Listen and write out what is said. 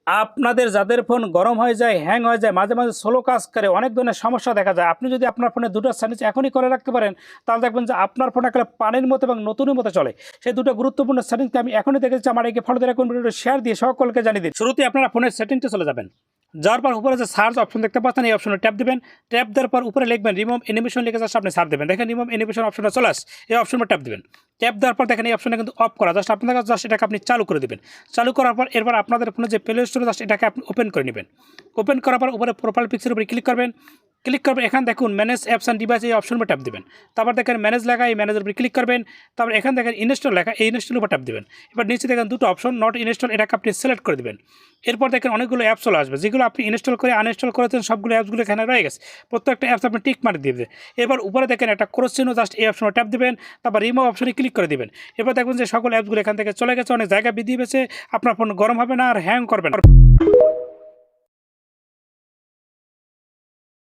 আপনাদের যাদের ফোন গরম হয়ে যায়, হ্যাং হয়ে যায়, মাঝে মাঝে স্লো কাজ করে, অনেক ধরনের সমস্যা দেখা যায়, আপনি যদি আপনার ফোনে দুটো সেটিংস এখনই করে রাখতে পারেন, তাহলে দেখবেন যে আপনার ফোন একটা পানির মতো এবং নতুনের মতো চলে। সেই দুটো গুরুত্বপূর্ণ সেটিংসকে আমি এখনই দেখেছি, আমার একে ফলো দিয়ে রাখুন, ভিডিওটা শেয়ার দিয়ে সকলকে জানিয়ে দিন। শুরুতে আপনারা ফোনের সেটিংসে চলে যাবেন। যাওয়ার পর উপরে যে সার্চ অপশন দেখতে পাচ্ছেন, এই অপশনে ট্যাপ দেবেন। ট্যাপ দেওয়ার পর উপরে লিখবেন রিমুভ অ্যানিমেশন, লিখে জাস্ট আপনি সার্চ দেবেন। দেখেন রিমুভ অ্যানিমেশন অপশনটা চলে আসে, এই অপশনে ট্যাপ দেবেন। ট্যাপ দেওয়ার পর দেখেন এই অপশনটা কিন্তু অফ করা, জাস্ট আপনাদের কাছে জাস্ট এটাকে আপনি চালু করে দেবেন। চালু করার পর এরপর আপনাদের ফোনে যে প্লে স্টোরে জাস্ট এটাকে আপনি ওপেন করে নেবেন। ওপেন করার পর উপরে প্রোফাইল পিকচারের উপরে ক্লিক করবেন। ক্লিক করবেন, এখানে দেখুন ম্যানেজ অ্যাপস অ্যান্ড ডিভাইস, এই অপশন উপর ট্যাপ দেবেন। তারপর দেখেন ম্যানেজ লেখা, এই ম্যানেজের উপরে ক্লিক করবেন। তারপর এখানে দেখেন ইনস্টল লেখা, এই ইনস্টল উপর ট্যাপ দেবেন। এবার নিচে দেখেন দুটো অপশন, নট ইনস্টল, এটাকে আপনি সিলেক্ট করে দেবেন। এরপর দেখেন অনেকগুলো অ্যাপস চলে আসবে, যেগুলো আপনি ইনস্টল করে আনইনস্টল করেছেন, সবগুলো অ্যাপসগুলো এখানে রয়ে গেছে। প্রত্যেকটা অ্যাপস আপনি টিক মার্ক দিয়ে দেবেন। এবার উপরে দেখেন একটা ক্রস চিহ্ন, জাস্ট এই অপশনে ট্যাপ দেবেন। তারপর রিমুভ অপশনে ক্লিক করে দেবেন। এবার দেখবেন যে সকল অ্যাপসগুলো এখান থেকে চলে গেছে, অনেক জায়গা বৃদ্ধি পেয়েছে, আপনার ফোন গরম হবে না আর হ্যাং করবে না।